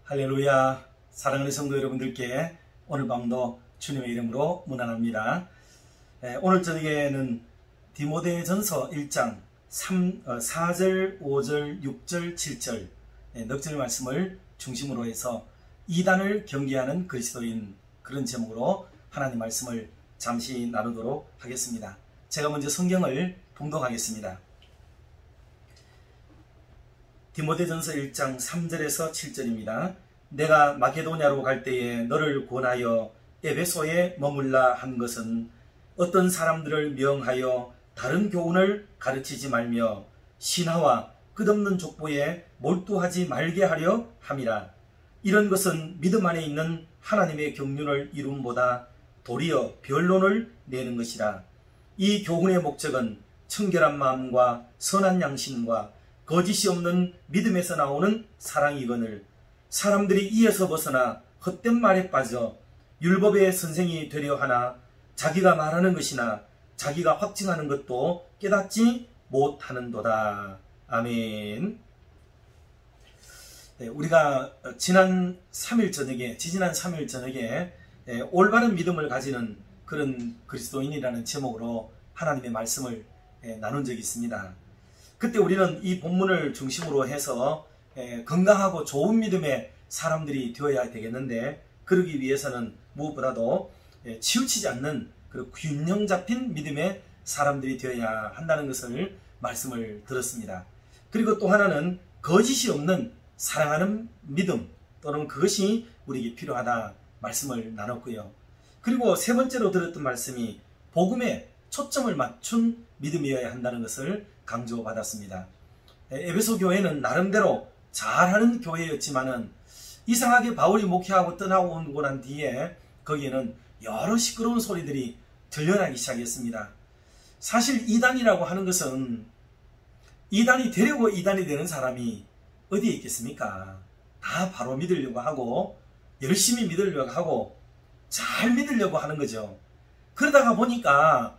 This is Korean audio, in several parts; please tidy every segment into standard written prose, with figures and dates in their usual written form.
할렐루야. 사랑하는 성도 여러분들께 오늘 밤도 주님의 이름으로 문안합니다. 오늘 저녁에는 디모데전서 1장 4절, 5절, 6절, 7절 넉 절 말씀을 중심으로 해서 이단을 경계하는 그리스도인, 그런 제목으로 하나님 말씀을 잠시 나누도록 하겠습니다. 제가 먼저 성경을 봉독하겠습니다. 디모데전서 1장 3절에서 7절입니다. 내가 마게도냐로 갈 때에 너를 권하여 에베소에 머물라 한 것은 어떤 사람들을 명하여 다른 교훈을 가르치지 말며 신하와 끝없는 족보에 몰두하지 말게 하려 함이라. 이런 것은 믿음 안에 있는 하나님의 경륜을 이룸보다 도리어 변론을 내는 것이라. 이 교훈의 목적은 청결한 마음과 선한 양심과 거짓이 없는 믿음에서 나오는 사랑이거늘 사람들이 이에서 벗어나 헛된 말에 빠져 율법의 선생이 되려 하나 자기가 말하는 것이나 자기가 확증하는 것도 깨닫지 못하는도다. 아멘. 우리가 지지난 3일 저녁에 올바른 믿음을 가지는 그런 그리스도인이라는 제목으로 하나님의 말씀을 나눈 적이 있습니다. 그때 우리는 이 본문을 중심으로 해서 건강하고 좋은 믿음의 사람들이 되어야 되겠는데, 그러기 위해서는 무엇보다도 치우치지 않는 그 균형 잡힌 믿음의 사람들이 되어야 한다는 것을 말씀을 들었습니다. 그리고 또 하나는 거짓이 없는 사랑하는 믿음, 또는 그것이 우리에게 필요하다 말씀을 나눴고요. 그리고 세 번째로 들었던 말씀이 복음에 초점을 맞춘 믿음이어야 한다는 것을 강조받았습니다. 에베소 교회는 나름대로 잘하는 교회였지만은 이상하게 바울이 목회하고 떠나고 난 뒤에 거기에는 여러 시끄러운 소리들이 들려나기 시작했습니다. 사실 이단이라고 하는 것은 이단이 되려고 이단이 되는 사람이 어디에 있겠습니까? 다 바로 믿으려고 하고 열심히 믿으려고 하고 잘 믿으려고 하는 거죠. 그러다가 보니까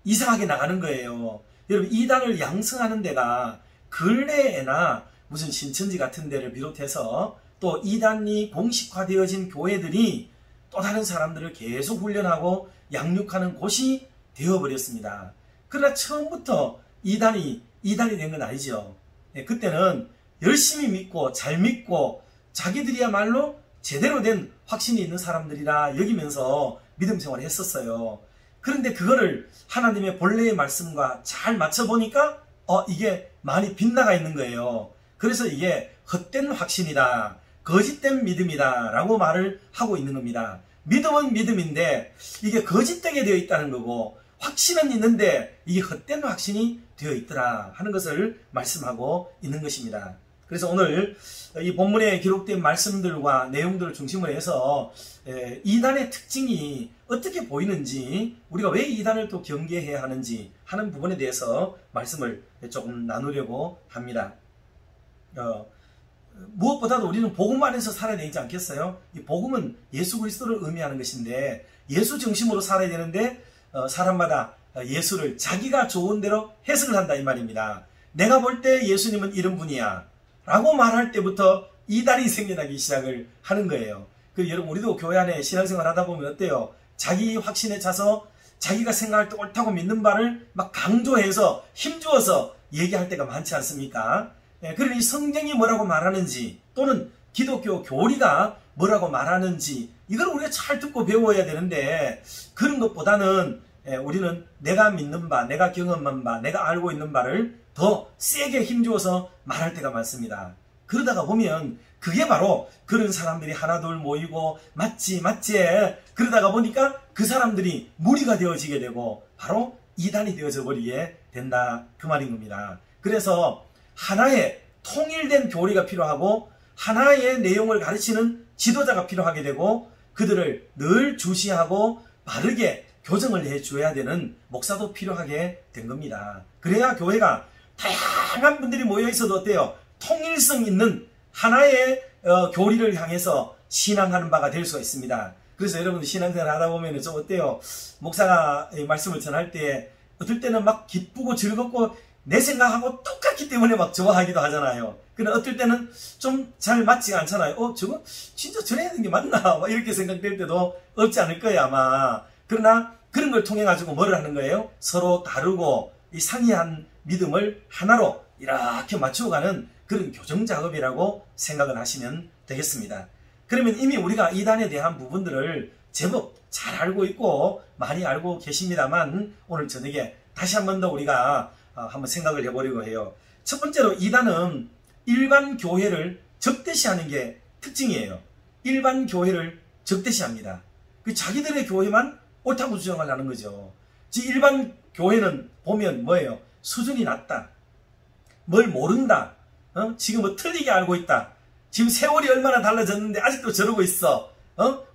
이상하게 나가는 거예요. 여러분, 이단을 양성하는 데가 근래에나 무슨 신천지 같은 데를 비롯해서 또 이단이 공식화되어진 교회들이 또 다른 사람들을 계속 훈련하고 양육하는 곳이 되어버렸습니다. 그러나 처음부터 이단이 된 건 아니죠. 그때는 열심히 믿고 잘 믿고 자기들이야말로 제대로 된 확신이 있는 사람들이라 여기면서 믿음 생활을 했었어요. 그런데 그거를 하나님의 본래의 말씀과 잘 맞춰보니까 이게 많이 빗나가 있는 거예요. 그래서 이게 헛된 확신이다, 거짓된 믿음이다 라고 말을 하고 있는 겁니다. 믿음은 믿음인데 이게 거짓되게 되어 있다는 거고, 확신은 있는데 이게 헛된 확신이 되어 있더라 하는 것을 말씀하고 있는 것입니다. 그래서 오늘 이 본문에 기록된 말씀들과 내용들을 중심으로 해서 이단의 특징이 어떻게 보이는지, 우리가 왜 이단을 또 경계해야 하는지 하는 부분에 대해서 말씀을 조금 나누려고 합니다. 무엇보다도 우리는 복음 안에서 살아야 되지 않겠어요? 이 복음은 예수 그리스도를 의미하는 것인데, 예수 중심으로 살아야 되는데 사람마다 예수를 자기가 좋은 대로 해석을 한다 이 말입니다. 내가 볼 때 예수님은 이런 분이야 라고 말할 때부터 이단이 생겨나기 시작을 하는 거예요. 여러분, 우리도 교회 안에 신앙생활 하다 보면 어때요? 자기 확신에 차서 자기가 생각할 때 옳다고 믿는 바를 막 강조해서 힘주어서 얘기할 때가 많지 않습니까? 그러니 성경이 뭐라고 말하는지, 또는 기독교 교리가 뭐라고 말하는지, 이걸 우리가 잘 듣고 배워야 되는데, 그런 것보다는 우리는 내가 믿는 바, 내가 경험한 바, 내가 알고 있는 바를 더 세게 힘주어서 말할 때가 많습니다. 그러다가 보면 그게 바로 그런 사람들이 하나둘 모이고 맞지 그러다가 보니까 그 사람들이 무리가 되어지게 되고 바로 이단이 되어져 버리게 된다 그 말인 겁니다. 그래서 하나의 통일된 교리가 필요하고 하나의 내용을 가르치는 지도자가 필요하게 되고, 그들을 늘 주시하고 바르게 교정을 해줘야 되는 목사도 필요하게 된 겁니다. 그래야 교회가 다양한 분들이 모여 있어도 어때요? 통일성 있는 하나의 교리를 향해서 신앙하는 바가 될 수가 있습니다. 그래서 여러분, 신앙생활 하다 보면 좀 어때요? 목사가 말씀을 전할 때 어떨 때는 막 기쁘고 즐겁고 내 생각하고 똑같기 때문에 막 좋아하기도 하잖아요. 근데 어떨 때는 좀 잘 맞지가 않잖아요. 저거 진짜 저래야 되는 게 맞나? 막 이렇게 생각될 때도 없지 않을 거예요, 아마. 그러나 그런 걸 통해 가지고 뭐를 하는 거예요? 서로 다르고 이 상이한 믿음을 하나로 이렇게 맞추어가는 그런 교정 작업이라고 생각을 하시면 되겠습니다. 그러면 이미 우리가 이단에 대한 부분들을 제법 잘 알고 있고 많이 알고 계십니다만, 오늘 저녁에 다시 한 번 더 우리가 한번 생각을 해보려고 해요. 첫 번째로, 이단은 일반 교회를 적대시하는 게 특징이에요. 일반 교회를 적대시합니다. 자기들의 교회만 옳다고 주장을 하는 거죠. 즉, 일반 교회는 보면 뭐예요? 수준이 낮다, 뭘 모른다, 지금 뭐 틀리게 알고 있다, 지금 세월이 얼마나 달라졌는데 아직도 저러고 있어,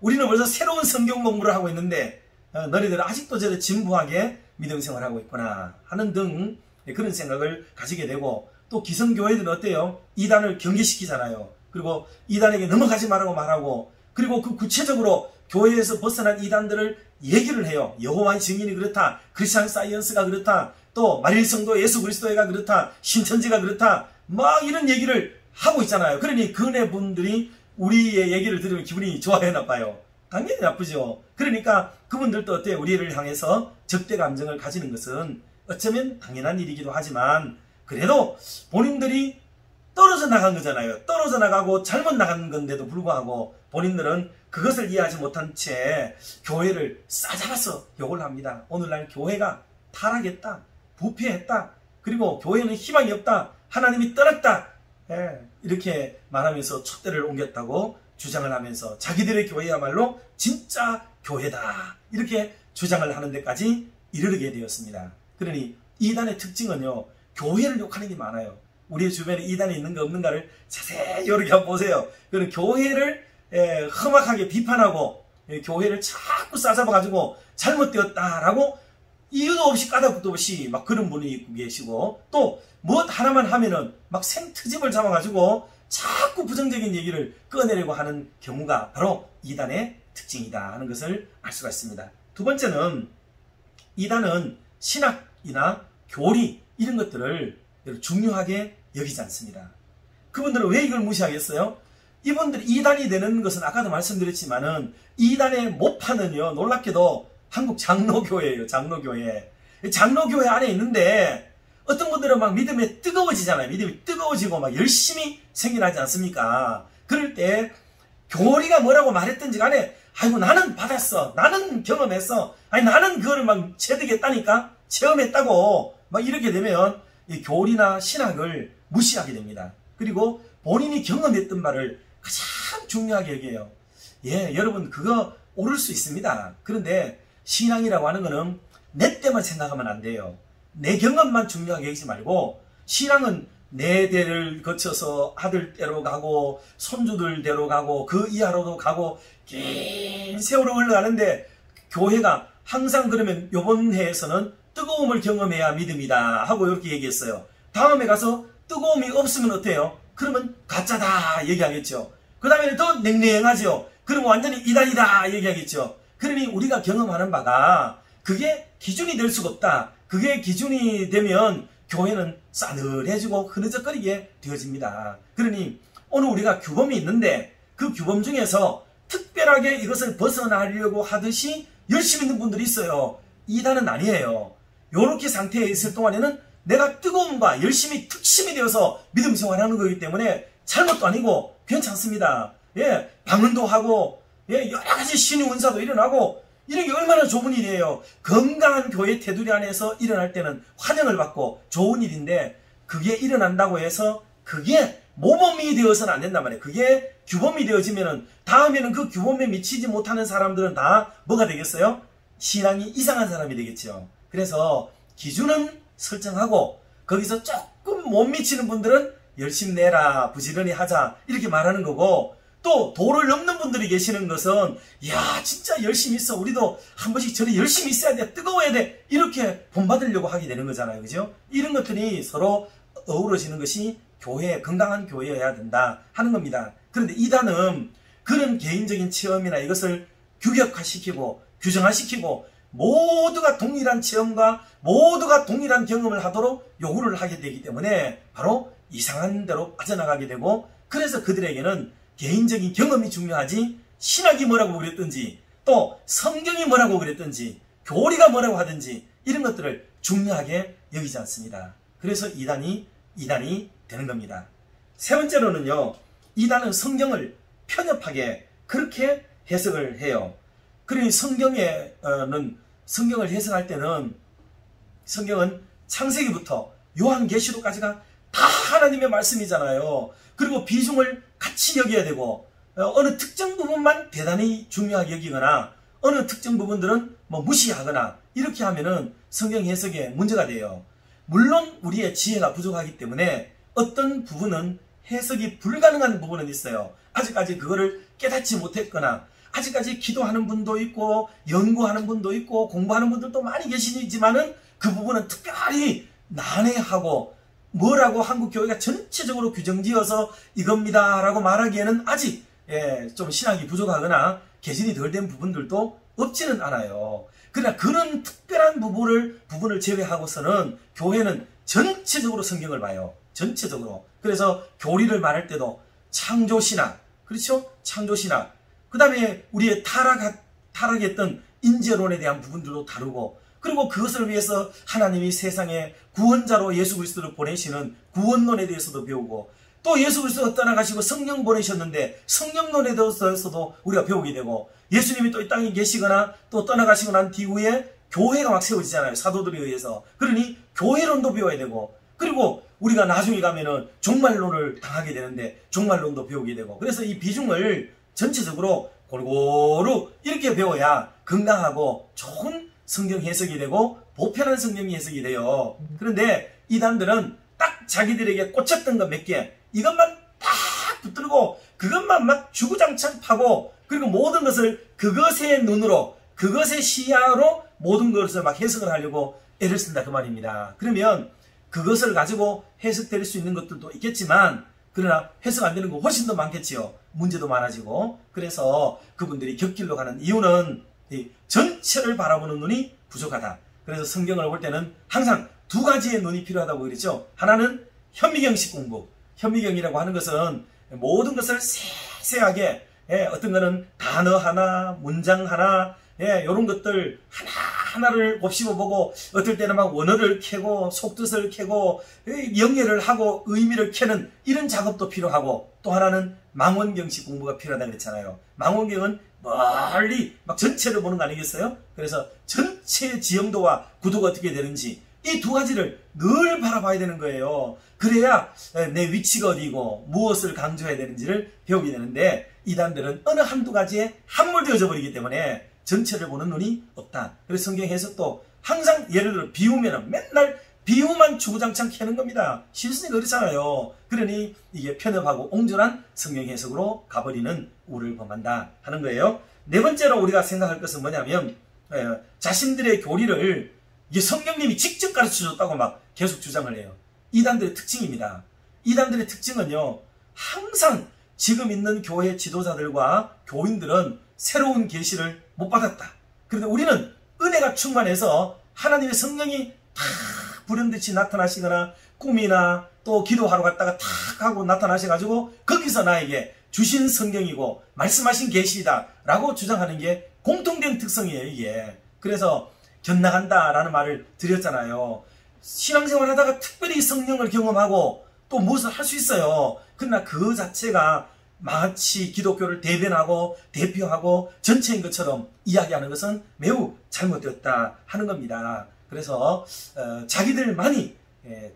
우리는 벌써 새로운 성경 공부를 하고 있는데 너희들은 아직도 저래 진부하게 믿음 생활하고 있구나 하는 등 그런 생각을 가지게 되고, 또 기성교회들은 어때요? 이단을 경계시키잖아요. 그리고 이단에게 넘어가지 말라고 말하고, 그리고 그 구체적으로 교회에서 벗어난 이단들을 얘기를 해요. 여호와의 증인이 그렇다, 크리스천 사이언스가 그렇다, 또 만일성도 예수 그리스도가 그렇다, 신천지가 그렇다, 막 이런 얘기를 하고 있잖아요. 그러니 그네분들이 우리의 얘기를 들으면 기분이 좋아요, 나빠요? 당연히 나쁘죠. 그러니까 그분들도 어때요? 우리를 향해서 적대 감정을 가지는 것은 어쩌면 당연한 일이기도 하지만, 그래도 본인들이 떨어져 나간 거잖아요. 떨어져 나가고 잘못 나간 건데도 불구하고 본인들은 그것을 이해하지 못한 채 교회를 싸잡아서 욕을 합니다. 오늘날 교회가 타락했다, 부패했다, 그리고 교회는 희망이 없다, 하나님이 떠났다, 이렇게 말하면서 촛대를 옮겼다고 주장을 하면서 자기들의 교회야말로 진짜 교회다, 이렇게 주장을 하는 데까지 이르게 되었습니다. 그러니 이단의 특징은요, 교회를 욕하는 게 많아요. 우리 주변에 이단이 있는가 없는가를 자세히 여러 개 한번 보세요. 그런 교회를 험악하게 비판하고 교회를 자꾸 싸잡아가지고 잘못되었다라고 이유도 없이 까닭도 없이 막 그런 분이 있고 계시고, 또 무엇 하나만 하면은 막 생트집을 잡아가지고 자꾸 부정적인 얘기를 꺼내려고 하는 경우가 바로 이단의 특징이다 하는 것을 알 수가 있습니다. 두 번째는, 이단은 신학이나 교리 이런 것들을 중요하게 여기지 않습니다. 그분들은 왜 이걸 무시하겠어요? 이분들이 이단이 되는 것은 아까도 말씀드렸지만은 이단의 모파는요, 놀랍게도 한국 장로교회예요. 장로교회. 장로교회 안에 있는데 어떤 분들은 막 믿음에 뜨거워지잖아요. 믿음이 뜨거워지고 막 열심히 생겨나지 않습니까? 그럴 때 교리가 뭐라고 말했든지 간에, 아이고 나는 받았어, 나는 경험했어, 아니 나는 그거를 막 체득했다니까, 체험했다고 막 이렇게 되면 이 교리나 신학을 무시하게 됩니다. 그리고 본인이 경험했던 바를 가장 중요하게 여겨요. 여러분 그거 옳을 수 있습니다. 그런데 신앙이라고 하는 거는 내 때만 생각하면 안 돼요. 내 경험만 중요하게 여기지 말고, 신앙은 내 대를 거쳐서 아들 때로 가고 손주들 대로 가고 그 이하로도 가고 긴 세월을 흘러가는데, 교회가 항상 그러면 요번 해에서는 뜨거움을 경험해야 믿음이다 하고 이렇게 얘기했어요. 다음에 가서 뜨거움이 없으면 어때요? 그러면 가짜다 얘기하겠죠. 그 다음에는 더 냉랭하죠. 그러면 완전히 이단이다 얘기하겠죠. 그러니 우리가 경험하는 바가 그게 기준이 될 수가 없다. 그게 기준이 되면 교회는 싸늘해지고 흐느적거리게 되어집니다. 그러니 오늘 우리가 규범이 있는데 그 규범 중에서 특별하게 이것을 벗어나려고 하듯이 열심히 있는 분들이 있어요. 이단은 아니에요. 이렇게 상태에 있을 동안에는 내가 뜨거움과 열심히 특심이 되어서 믿음 생활하는 거기 때문에 잘못도 아니고 괜찮습니다. 방언도 하고 여러 가지 신의 은사도 일어나고 이런 게 얼마나 좋은 일이에요. 건강한 교회 테두리 안에서 일어날 때는 환영을 받고 좋은 일인데, 그게 일어난다고 해서 그게 모범이 되어서는 안 된단 말이에요. 그게 규범이 되어지면은 다음에는 그 규범에 미치지 못하는 사람들은 다 뭐가 되겠어요? 신앙이 이상한 사람이 되겠죠. 그래서 기준은 설정하고 거기서 조금 못 미치는 분들은 열심히 내라, 부지런히 하자 이렇게 말하는 거고, 또 도를 넘는 분들이 계시는 것은 야 진짜 열심히 있어, 우리도 한 번씩 저래 열심히 있어야 돼, 뜨거워야 돼, 이렇게 본받으려고 하게 되는 거잖아요. 그죠? 이런 것들이 서로 어우러지는 것이 교회, 건강한 교회여야 된다 하는 겁니다. 그런데 이단은 그런 개인적인 체험이나 이것을 규격화시키고 규정화시키고 모두가 동일한 체험과 모두가 동일한 경험을 하도록 요구를 하게 되기 때문에 바로 이상한 대로 빠져나가게 되고, 그래서 그들에게는 개인적인 경험이 중요하지 신학이 뭐라고 그랬든지 또 성경이 뭐라고 그랬든지 교리가 뭐라고 하든지 이런 것들을 중요하게 여기지 않습니다. 그래서 이단이 되는 겁니다. 세 번째로는요, 이단은 성경을 편협하게 그렇게 해석을 해요. 그러니 성경을 해석할 때는 성경은 창세기부터 요한계시록까지가 다 하나님의 말씀이잖아요. 그리고 비중을 같이 여겨야 되고, 어느 특정 부분만 대단히 중요하게 여기거나 어느 특정 부분들은 무시하거나 이렇게 하면은 성경 해석에 문제가 돼요. 물론 우리의 지혜가 부족하기 때문에 어떤 부분은 해석이 불가능한 부분은 있어요. 아직까지 그거를 깨닫지 못했거나, 아직까지 기도하는 분도 있고 연구하는 분도 있고 공부하는 분들도 많이 계시지만은 그 부분은 특별히 난해하고 뭐라고 한국 교회가 전체적으로 규정지어서 이겁니다 라고 말하기에는 아직 좀 신학이 부족하거나 개진이 덜 된 부분들도 없지는 않아요. 그러나 그런 특별한 부분을 제외하고서는 교회는 전체적으로 성경을 봐요. 전체적으로. 그래서 교리를 말할 때도 창조신학, 그렇죠? 창조신학. 그 다음에 우리의 타락했던 인재론에 대한 부분들도 다루고, 그리고 그것을 위해서 하나님이 세상에 구원자로 예수 그리스도를 보내시는 구원론에 대해서도 배우고, 또 예수 그리스도가 떠나가시고 성령 보내셨는데 성령론에 대해서도 우리가 배우게 되고, 예수님이 또 이 땅에 계시거나 또 떠나가시고 난 뒤후에 교회가 막 세워지잖아요. 사도들에 의해서. 그러니 교회론도 배워야 되고, 그리고 우리가 나중에 가면은 종말론을 당하게 되는데 종말론도 배우게 되고, 그래서 이 비중을 전체적으로 골고루 이렇게 배워야 건강하고 좋은 성경 해석이 되고 보편한 성경 해석이 돼요. 그런데 이단들은 딱 자기들에게 꽂혔던 것 몇 개, 이것만 딱 붙들고 그것만 막 주구장창 파고, 그리고 모든 것을 그것의 눈으로, 그것의 시야로 모든 것을 막 해석을 하려고 애를 쓴다 그 말입니다. 그러면 그것을 가지고 해석될 수 있는 것들도 있겠지만, 그러나 해석 안 되는 거 훨씬 더 많겠지요. 문제도 많아지고. 그래서 그분들이 곁길로 가는 이유는 이 전체를 바라보는 눈이 부족하다. 그래서 성경을 볼 때는 항상 두 가지의 눈이 필요하다고 그랬죠. 하나는 현미경식 공부. 현미경이라고 하는 것은 모든 것을 세세하게, 어떤 거는 단어 하나, 문장 하나, 이런 것들 하나하나를 곱씹어보고, 어떨 때는 막 원어를 캐고 속뜻을 캐고 영예를 하고 의미를 캐는 이런 작업도 필요하고, 또 하나는 망원경식 공부가 필요하다고 그랬잖아요. 망원경은 멀리 막 전체를 보는 거 아니겠어요? 그래서 전체의 지형도와 구도가 어떻게 되는지 이 두 가지를 늘 바라봐야 되는 거예요. 그래야 내 위치가 어디고 무엇을 강조해야 되는지를 배우게 되는데, 이단들은 어느 한두 가지에 함몰되어져 버리기 때문에 전체를 보는 눈이 없다. 그래서 성경 해석도 항상 예를 들어 비우면은 맨날 비유만 주구장창 캐는 겁니다. 실순이 그렇잖아요. 그러니 이게 편협하고 옹졸한 성경 해석으로 가버리는 우를 범한다 하는 거예요. 네 번째로 우리가 생각할 것은 뭐냐면, 자신들의 교리를 이게 성령님이 직접 가르쳐줬다고 막 계속 주장을 해요. 이단들의 특징입니다. 이단들의 특징은요, 항상 지금 있는 교회 지도자들과 교인들은 새로운 계시를 못 받았다. 그런데 우리는 은혜가 충만해서 하나님의 성령이 탁 불현듯이 나타나시거나 꿈이나 또 기도하러 갔다가 탁 하고 나타나셔가지고 거기서 나에게 주신 성경이고 말씀하신 계시다 라고 주장하는 게 공통된 특성이에요, 이게. 그래서 견나간다라는 말을 드렸잖아요. 신앙생활 하다가 특별히 성령을 경험하고 또 무엇을 할 수 있어요. 그러나 그 자체가 마치 기독교를 대변하고 대표하고 전체인 것처럼 이야기하는 것은 매우 잘못되었다 하는 겁니다. 그래서 자기들만이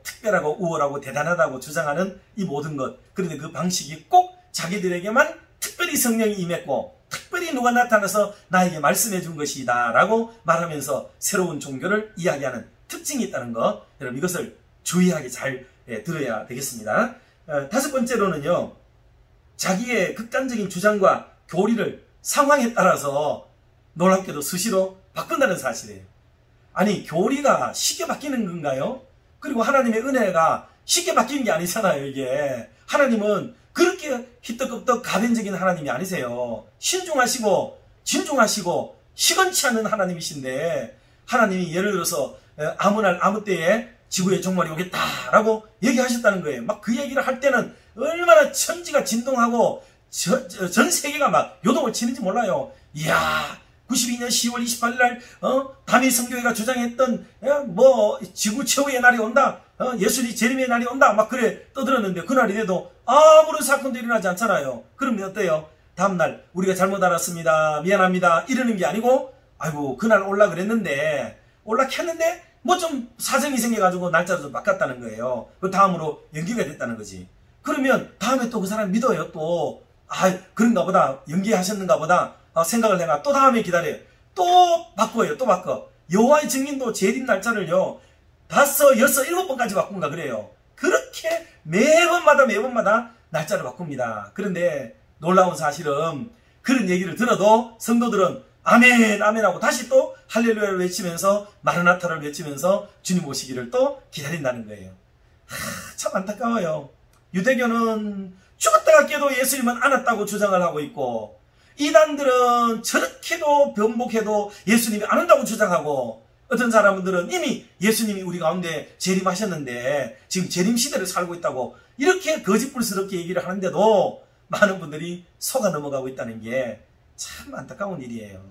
특별하고 우월하고 대단하다고 주장하는 이 모든 것, 그런데 그 방식이 꼭 자기들에게만 특별히 성령이 임했고 특별히 누가 나타나서 나에게 말씀해 준 것이다 라고 말하면서 새로운 종교를 이야기하는 특징이 있다는 것, 여러분 이것을 주의하게 잘 들어야 되겠습니다. 다섯 번째로는요, 자기의 극단적인 주장과 교리를 상황에 따라서 놀랍게도 수시로 바꾼다는 사실이에요. 아니, 교리가 쉽게 바뀌는 건가요? 그리고 하나님의 은혜가 쉽게 바뀌는 게 아니잖아요, 이게. 하나님은 그렇게 희떡급떡 가변적인 하나님이 아니세요. 신중하시고 진중하시고 시건치 않는 하나님이신데 하나님이 예를 들어서 아무 날 아무 때에 지구에 종말이 오겠다라고 얘기하셨다는 거예요. 막 그 얘기를 할 때는 얼마나 천지가 진동하고 전 세계가 막 요동을 치는지 몰라요. 이야, 92년 10월 28일 날 다미 성교회가 주장했던 뭐 지구 최후의 날이 온다, 예수님 재림의 날이 온다, 막 그래 떠들었는데 그날이 돼도 아무런 사건도 일어나지 않잖아요. 그러면 어때요? 다음날 우리가 잘못 알았습니다, 미안합니다 이러는 게 아니고, 아이고 그날 올라 그랬는데 올라켰는데 뭐 좀 사정이 생겨가지고 날짜를 좀 바꿨다는 거예요. 그 다음으로 연기가 됐다는 거지. 그러면 다음에 또 그 사람 믿어요. 또 그런가 보다, 연기하셨는가 보다 생각을 해가 또 다음에 기다려요. 또 바꿔요. 또 바꿔. 여호와의 증인도 재림 날짜를요 5, 6, 7번까지 바꾼가 그래요. 그렇게 매번마다 날짜를 바꿉니다. 그런데 놀라운 사실은 그런 얘기를 들어도 성도들은 아멘 아멘 하고 다시 또 할렐루야를 외치면서 마르나타를 외치면서 주님 오시기를 또 기다린다는 거예요. 참 안타까워요. 유대교는 죽었다가 깨도 예수님은 안 왔다고 주장을 하고 있고, 이단들은 저렇게도 변복해도 예수님이 안 온다고 주장하고, 어떤 사람들은 이미 예수님이 우리 가운데 재림하셨는데 지금 재림 시대를 살고 있다고 이렇게 거짓불스럽게 얘기를 하는데도 많은 분들이 속아 넘어가고 있다는 게 참 안타까운 일이에요.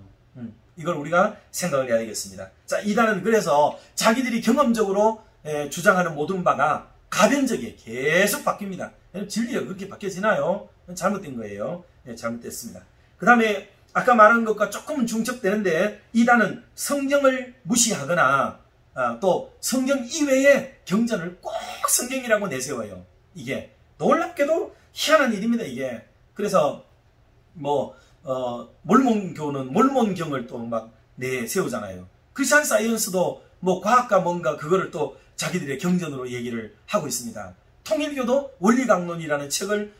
이걸 우리가 생각을 해야 되겠습니다. 자, 이단은 그래서 자기들이 경험적으로 주장하는 모든 바가 가변적이에요. 계속 바뀝니다. 진리가 그렇게 바뀌어지나요? 잘못된 거예요. 잘못됐습니다. 그 다음에 아까 말한 것과 조금은 중첩되는데, 이단은 성경을 무시하거나 또 성경 이외의 경전을 꼭 성경이라고 내세워요. 이게 놀랍게도 희한한 일입니다. 이게. 그래서 뭐 몰몬교는 몰몬경을 또 막 내세우잖아요. 크리스천 사이언스도 뭐 과학과 뭔가 그거를 또 자기들의 경전으로 얘기를 하고 있습니다. 통일교도 원리강론이라는 책을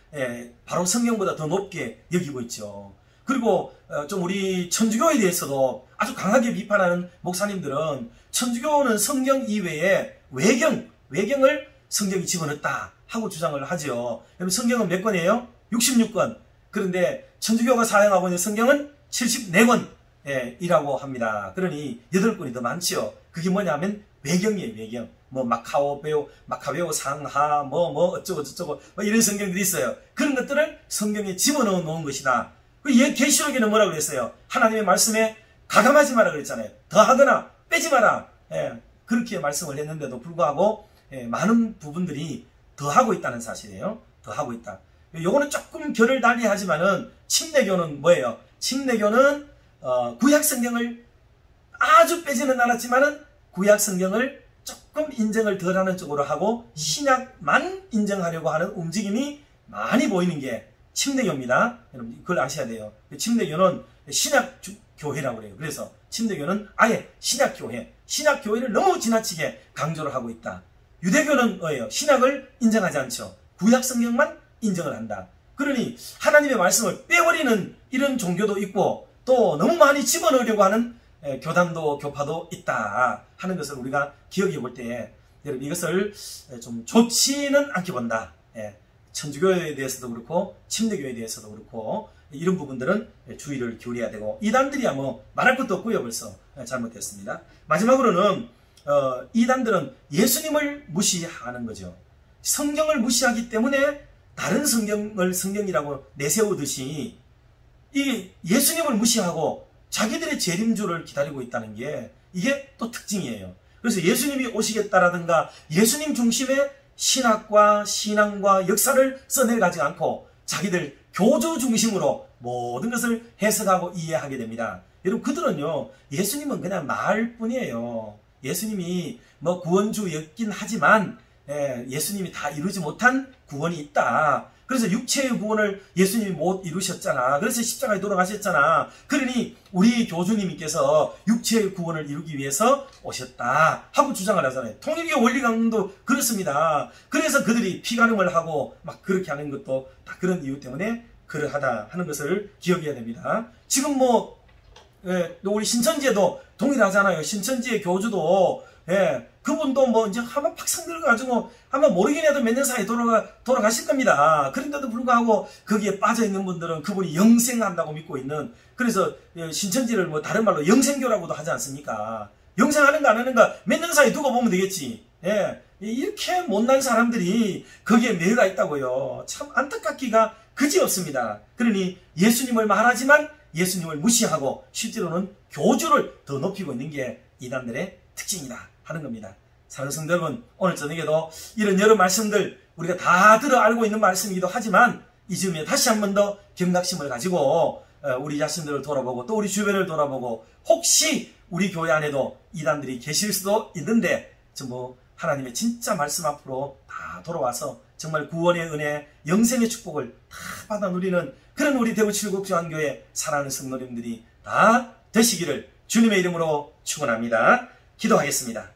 바로 성경보다 더 높게 여기고 있죠. 그리고 좀 우리 천주교에 대해서도 아주 강하게 비판하는 목사님들은 천주교는 성경 이외에 외경을 성경이 집어넣었다 하고 주장을 하죠. 그럼 성경은 몇 권이에요? 66권. 그런데 천주교가 사용하고 있는 성경은 74권이라고 합니다. 그러니 8권이 더 많지요. 그게 뭐냐면 외경이에요. 외경. 뭐 마카베오 상하 뭐 어쩌고 저쩌고 뭐 이런 성경들이 있어요. 그런 것들을 성경에 집어넣어 놓은 것이다. 계시록에는 뭐라고 그랬어요? 하나님의 말씀에 가감하지 마라 그랬잖아요. 더하거나 빼지 마라. 그렇게 말씀을 했는데도 불구하고 많은 부분들이 더하고 있다는 사실이에요. 더하고 있다. 요거는 조금 결을 달리하지만은 침례교는 뭐예요? 침례교는 구약 성경을 아주 빼지는 않았지만은 구약 성경을 조금 인정을 덜하는 쪽으로 하고 신약만 인정하려고 하는 움직임이 많이 보이는 게 침례교입니다. 여러분 그걸 아셔야 돼요. 침례교는 신약교회라고 그래요. 그래서 침례교는 아예 신약교회를 너무 지나치게 강조를 하고 있다. 유대교는 뭐예요? 신약을 인정하지 않죠. 구약 성경만 인정을 한다. 그러니 하나님의 말씀을 빼버리는 이런 종교도 있고, 또 너무 많이 집어넣으려고 하는 교단도 교파도 있다 하는 것을 우리가 기억해 볼 때, 여러분 이것을 좀 좋지는 않게 본다. 천주교에 대해서도 그렇고 침례교에 대해서도 그렇고 이런 부분들은 주의를 기울여야 되고, 이단들이야 뭐 말할 것도 없고요. 벌써 잘못됐습니다. 마지막으로는 이단들은 예수님을 무시하는 거죠. 성경을 무시하기 때문에 다른 성경을 성경이라고 내세우듯이 이 예수님을 무시하고 자기들의 재림주를 기다리고 있다는 게 이게 또 특징이에요. 그래서 예수님이 오시겠다라든가 예수님 중심의 신학과 신앙과 역사를 써내가지 않고 자기들 교주 중심으로 모든 것을 해석하고 이해하게 됩니다. 여러분 그들은요, 예수님은 그냥 말뿐이에요. 예수님이 뭐 구원주였긴 하지만 예수님이 다 이루지 못한 구원이 있다. 그래서 육체의 구원을 예수님이 못 이루셨잖아. 그래서 십자가에 돌아가셨잖아. 그러니 우리 교주님께서 육체의 구원을 이루기 위해서 오셨다 하고 주장을 하잖아요. 통일교 원리강론도 그렇습니다. 그래서 그들이 피가름을 하고 막 그렇게 하는 것도 다 그런 이유 때문에 그러하다 하는 것을 기억해야 됩니다. 지금 뭐 또 우리 신천지에도 동일하잖아요. 신천지의 교주도 그분도 뭐 이제 한번 팍상 들어가지고 한번 모르긴 해도 몇 년 사이에 돌아가실 겁니다. 그런데도 불구하고 거기에 빠져있는 분들은 그분이 영생한다고 믿고 있는, 그래서 신천지를 뭐 다른 말로 영생교라고도 하지 않습니까? 영생하는가 안 하는가 몇 년 사이에 두고 보면 되겠지. 이렇게 못난 사람들이 거기에 매여가 있다고요. 참 안타깝기가 그지없습니다. 그러니 예수님을 말하지만 예수님을 무시하고 실제로는 교주를 더 높이고 있는 게 이단들의 특징이다 하는 겁니다. 사랑하는 성도 여러분, 오늘 저녁에도 이런 여러 말씀들 우리가 다 들어 알고 있는 말씀이기도 하지만 이 즈음에 다시 한 번 더 경각심을 가지고 우리 자신들을 돌아보고 또 우리 주변을 돌아보고, 혹시 우리 교회 안에도 이단들이 계실 수도 있는데 전부 하나님의 진짜 말씀 앞으로 다 돌아와서 정말 구원의 은혜, 영생의 축복을 다 받아 누리는 그런 우리 대구 칠곡중앙교회 사랑하는 성도님들이 다 되시기를 주님의 이름으로 축원합니다. 기도하겠습니다.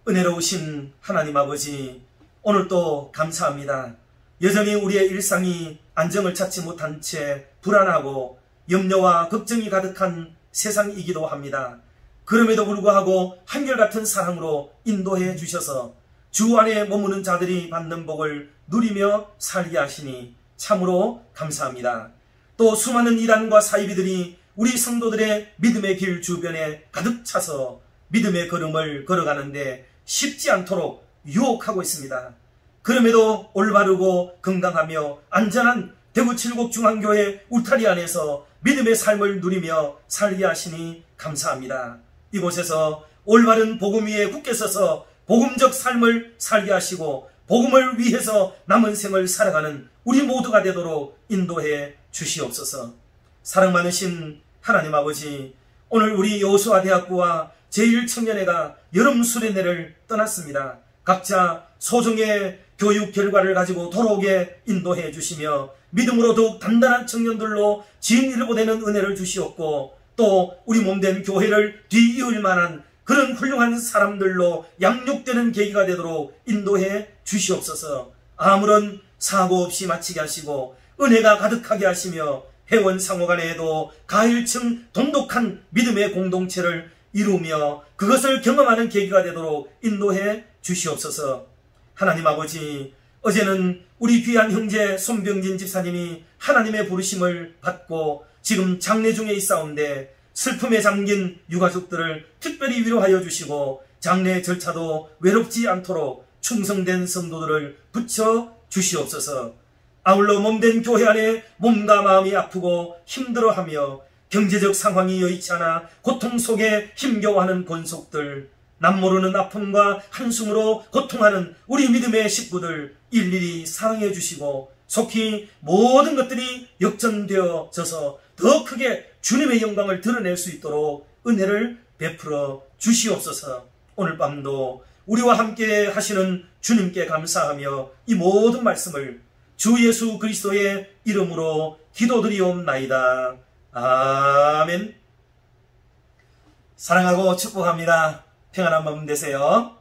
은혜로우신 하나님 아버지, 오늘도 감사합니다. 여전히 우리의 일상이 안정을 찾지 못한 채 불안하고 염려와 걱정이 가득한 세상이기도 합니다. 그럼에도 불구하고 한결같은 사랑으로 인도해 주셔서 주 안에 머무는 자들이 받는 복을 누리며 살게 하시니 참으로 감사합니다. 또 수많은 이단과 사이비들이 우리 성도들의 믿음의 길 주변에 가득 차서 믿음의 걸음을 걸어가는데 쉽지 않도록 유혹하고 있습니다. 그럼에도 올바르고 건강하며 안전한 대구 칠곡중앙교회 울타리 안에서 믿음의 삶을 누리며 살게 하시니 감사합니다. 이곳에서 올바른 복음 위에 굳게 서서 복음적 삶을 살게 하시고 복음을 위해서 남은 생을 살아가는 우리 모두가 되도록 인도해 주시옵소서. 사랑 많으신 하나님 아버지, 오늘 우리 여호수아대학부와 제1청년회가 여름 수련회를 떠났습니다. 각자 소정의 교육 결과를 가지고 돌아오게 인도해 주시며 믿음으로 더욱 단단한 청년들로 진리를 보내는 은혜를 주시옵고, 또 우리 몸된 교회를 뒤이을 만한 그런 훌륭한 사람들로 양육되는 계기가 되도록 인도해 주시옵소서. 아무런 사고 없이 마치게 하시고 은혜가 가득하게 하시며 회원 상호 간에도 가일층 돈독한 믿음의 공동체를 이루며 그것을 경험하는 계기가 되도록 인도해 주시옵소서. 하나님 아버지, 어제는 우리 귀한 형제 손병진 집사님이 하나님의 부르심을 받고 지금 장례 중에 있사온데 슬픔에 잠긴 유가족들을 특별히 위로하여 주시고 장례 절차도 외롭지 않도록 충성된 성도들을 붙여 주시옵소서. 아울러 몸된 교회 안에 몸과 마음이 아프고 힘들어하며 경제적 상황이 여의치 않아 고통 속에 힘겨워하는 권속들, 남모르는 아픔과 한숨으로 고통하는 우리 믿음의 식구들 일일이 사랑해 주시고 속히 모든 것들이 역전되어져서 더 크게 주님의 영광을 드러낼 수 있도록 은혜를 베풀어 주시옵소서. 오늘 밤도 우리와 함께 하시는 주님께 감사하며 이 모든 말씀을 주 예수 그리스도의 이름으로 기도드리옵나이다. 아멘. 사랑하고 축복합니다. 평안한 밤 되세요.